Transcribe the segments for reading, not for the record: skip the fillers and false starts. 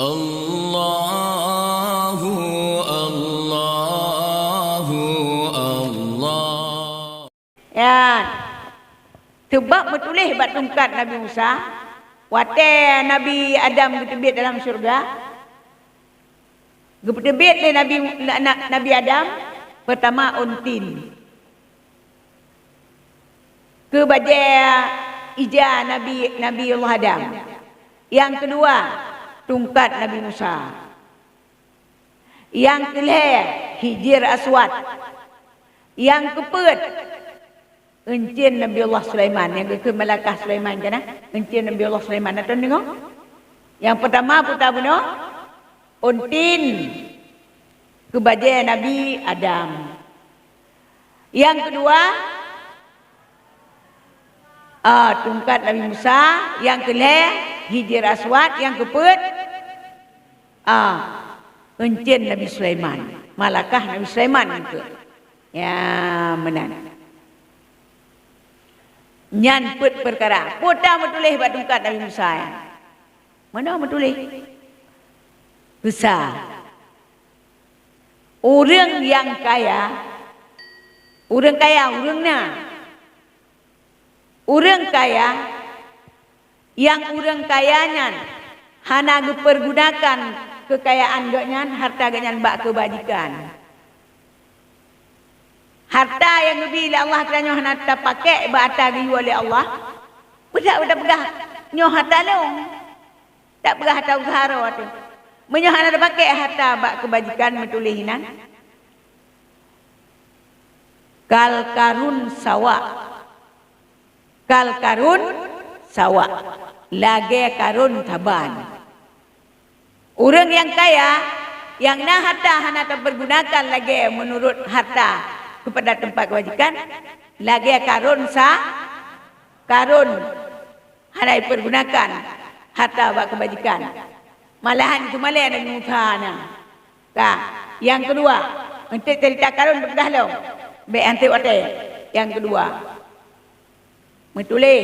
Allahu Allahu Allah. Ya. Sebab bertulis bat tungkat Nabi Musa, wate Nabi Adam getebit dalam syurga. Getebit le Nabi Adam pertama untin. Ke baje ija Nabi Allah Adam. Yang kedua tungkat Nabi Musa. Yang kelih hijir aswad. Yang keempat encin Nabi Allah Sulaiman, yang ke Malakah Sulaiman kan? Encin Nabi Allah Sulaiman. Ada tengok? Yang pertama putar bunuh untin ke baje Nabi Adam. Yang kedua tungkat Nabi Musa. Yang kelih hijir aswad. Yang keempat encin Nabi Sulaiman, Malakah Nabi Sulaiman ke. Ya menan. Nyan put perkara. Putar bertulis buat tungkat Nabi Musa. Mana bertulis? Besar. Orang yang kaya. Orang kaya, orang na. Orang kaya. Yang orang kayanya. Hana dipergunakan kekayaan gaknyan, harta gaknyan bak kebajikan. Harta yang lebih oleh Allah kerana hana tak pakai harta diu oleh Allah. Budak pegah nyoh harta long. Tak pegah harta usaha tu. Menyoh hana pakai harta bak kebajikan metulis hinan. Kal karun sawa. Kal karun sawa. Lage karun taban. Orang yang kaya yang nah harta hana tak bergunakan lagi menurut harta kepada tempat kebajikan, lagi karun karun hana dipergunakan harta buat kebajikan. Malahan itu malah ada mutana. Yang kedua, untuk cerita karun berdah lo. Baik antik wate. Yang kedua, menulis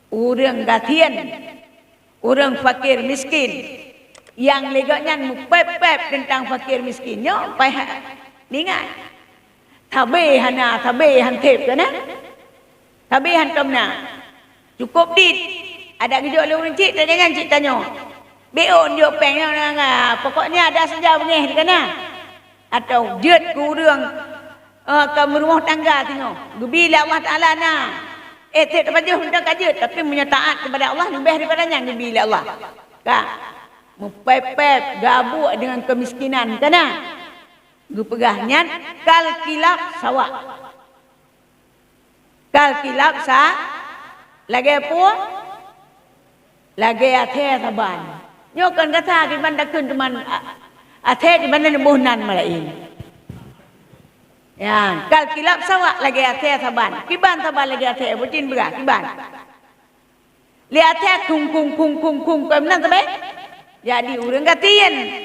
orang gatian, orang fakir miskin yang legaknya mupep-pep tentang fakir miskinnya, payah ingat. Tabe han tep kana. Tabe han tomna. Cukup dit. Ada gejok lu cik tak jangan cik tanya. Beon jo peng nga. Pokoknya ada saja bengih kana. Atau jeut kurang ke rumah tangga tengok. Bila Allah Taala na. Tak pajah hendak kajet tapi punya taat kepada Allah lebih daripadanya bila Allah. Mupep-pep gabuk dengan kemiskinan kana. Gupegahnya kal kilap sawak. Kal kilap lagi apa? Lagi athe taban. Nyokan kata di mana kun teman athe di mana nebuhnan malain. Ya, kal kilap sawak lagi athe taban. Kiban taban lagi athe butin berah kiban. Li athe kung kemana tabe? Jadi urang gatian.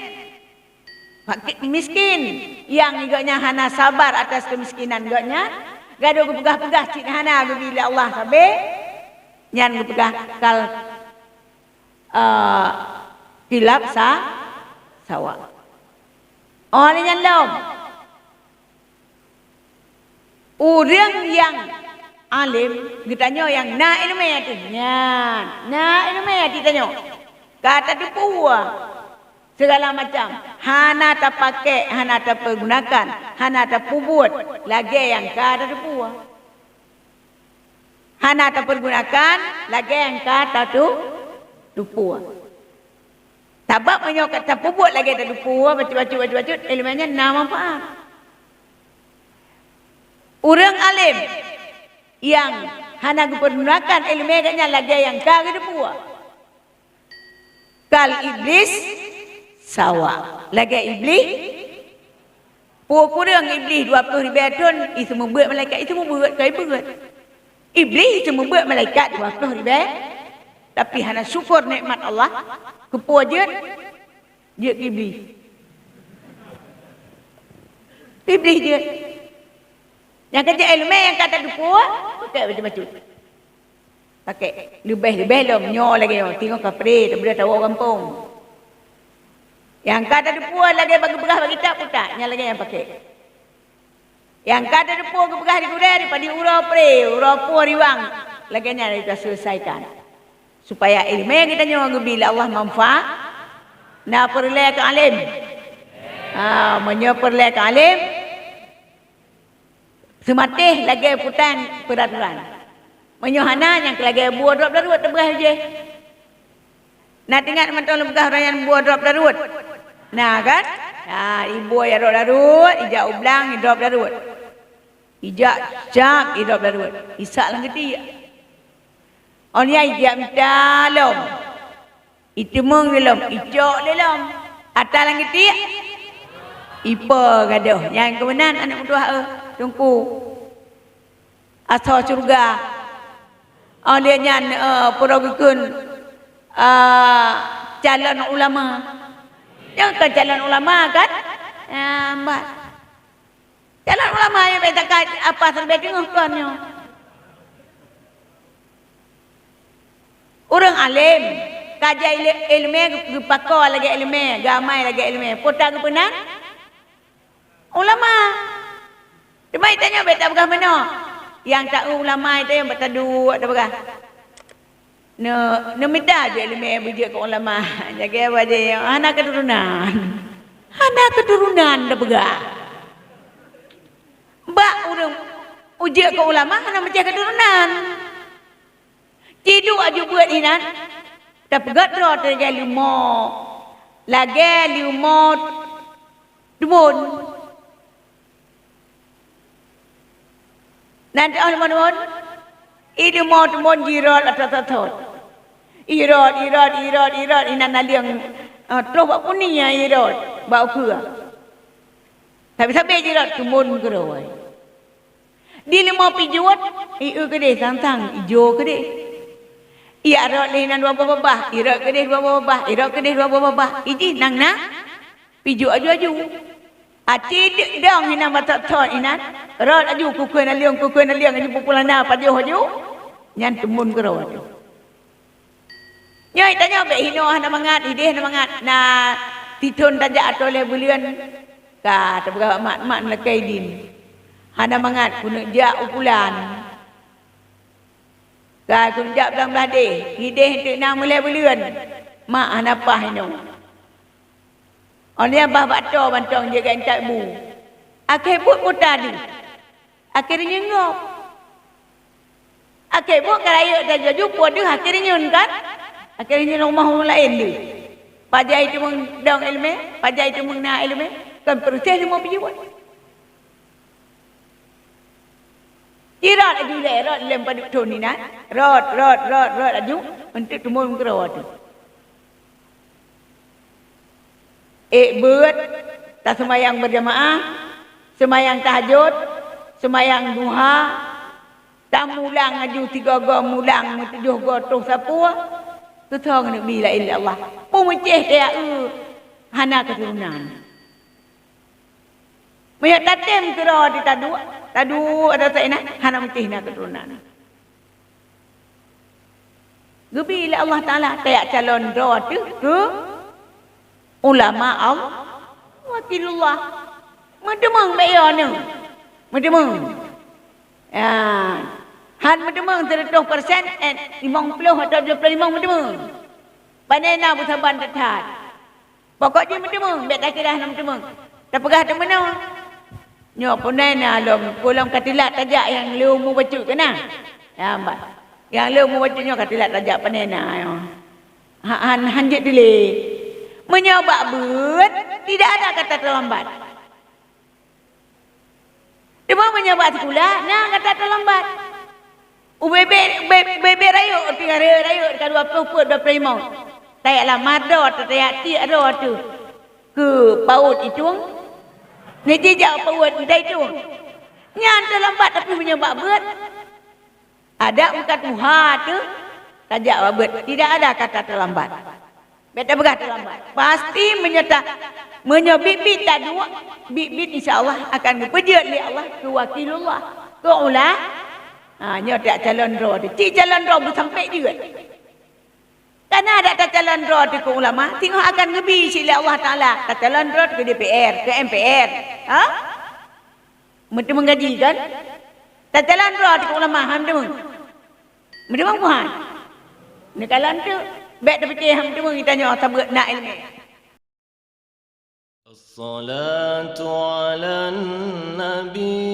Miskin yang igaknya hana sabar atas kemiskinan igaknya gado gepegah-pegah cik hana bila Allah sabe nyan gepegah kal kilap sawa. Oh ni nyan lom. Orang yang alim ditanya yang na ilmu tu nyan. Na ilmu ditanya. Kata tu puah. Segala macam. Hana tak pakai, hana tak pergunakan, hana tak pubut. Lagi yang kata tu puah. Hana tak pergunakan, lagi yang kata tu puah. Sebab menyokat tak pubut lagi tak tu puah, bacut, ilmunya nama manfaat. Orang alim yang hana pergunakan ilmunya lagi yang kata tu puah. Kal iblis sawa. Lagi iblis. Kurang iblis 20,000 tahun. Itu membuat malaikat. Itu membuat kaya berat. Iblis itu membuat malaikat 20,000. Tapi hanya syukur nikmat Allah. Kepua je. Dia iblis. Iblis je. Yang kerja ilmu yang kata dukua. Pakai macam-macam. Pakai. Lebih-lebih lah. Menyor lagi. Tengok kapri. Tak boleh tahu orang kampung. Yang kata depua lagi bagi berah bagi tak putak. Yang lagi yang pakai. Yang kata depua ke berah di kuda daripada ura pua riwang. Lagi yang kita selesaikan. Supaya ilmu yang kita nyawa bila Allah manfaat. Nak perlai ke alim. Menyeperlai ke alim. Sematih lagi putan peraturan. Menyohana yang lagi buah drop darut terberah je. Nak ingat mentol begah orang yang buah drop darut. Nah kan? Ibu ya drop darut, ijak ublang drop darut. Ijak cak drop darut. Isak lang geti. On ya ijak dalam. Itu mung dalam, ijak dalam. Atal lang geti. Ipa gaduh. Yang kebenan anak muda tungku. Asal surga. Dia nyan perogukun calon ulama. Yang ke calon ulama kan? Mbak. Calon ulama yang beta apa sampai dengar kannya. Orang alim, kaji ilmu pakar lagi ilmu, gamai lagi ilmu. Pota ke penan? Ulama. Cuma tanya beta begah mana? Yang tak ulama itu yang beta dua ada begah. No minta je ilmu bujuk ke ulama. Jaga apa je anak keturunan. Anak keturunan dah begah. Mbak urang ujuk ke ulama anak macam keturunan. Cidu aju buat inan. Dah pegat roh terjadi limo. Lagi limo dubun. Nanti orang-orang itu mau dubun jirat atau Irot inan naliang terus buat kuning ya irot bau kura. Tapi sampai jirat tumun kerawai. Di lima pijuat iu kede santang ijo kede. Ia rot lenan dua babah, irot kede dua babah, irot kede dua babah. Iji nang na piju aju. Aci dong ina matak thon inan. Rot aju kukuen naliang aju populana pada aju. Nyan tumun kerawai. Nyai tanya be hino hana mangat ide hana mangat na titun tajak atole bulian ka tabga mak lekai din hana mangat kun ja upulan ka kun ja blang blade ide hentik na mulai bulian mak hana pah hino onia bah bato bantong jaga entak bu akhir but mutadi akhirnya ngop akhir but karayo dah jumpa dia akhirnya kan. Akhirnya rumah orang lain dia. Pajai itu mengdang ilmu, pajai itu mengna ilmu, kan proses semua pijuan. Irat aju rot lem pada toni na. Rot aju untuk tumul kerawat tu. Buat tak semayang berjamaah, semayang tahajud, semayang duha, tak mulang aju 3 go mulang 7 go terus sapua. Tutong nak bila illa Allah. Pemecih dia hana keturunan. Maya tatem kira di tadu ada tak nak hana mecih nak keturunan. Gebila Allah Taala kayak calon roh tu ke ulama Allah wakilullah. Medemang bayarnya. Medemang. Han medemang 100% 50 atau 25 medemang. Panena busaban tetat. Pokoknya medemang, bet akhirah nak medemang. Tak pegah tak mana. Nyo punena lom pulang katilat tajak yang leu mu bacu kena. Ya mbak. Yang leu mu bacu nyo katilat tajak panena yo. Han hanjit dile. Menyoba bet tidak ada kata terlambat. Dia menyoba sekolah, nah kata terlambat. Bebe rayu, 3 rayu, ka 20 25. Tayaklah mada atau tayak ti ada tu. Ke paut itu. Ni jejak paut itu. Nyan terlambat tapi menyebab berat. Ada muka Tuhan tu. Tajak berat. Tidak ada kata terlambat. Beta begah terlambat. Pasti menyebibit tak dua. Bibit insyaAllah akan berpejat oleh Allah. Ke wakilullah. Ke ulah. Nyo tak calon roh tu. Cik calon roh sampai juga. Karena ada calon roh ke ulama, tengok akan ngebi sila Allah Ta'ala. Calon roh ke DPR, ke MPR. Ha? Mereka menggaji kan? Calon roh ke ulama, ham demang. Mereka buat. Ni kalau tu, baik dah fikir ham demang kita tanya tabut nak ilmu. الصلاة على النبي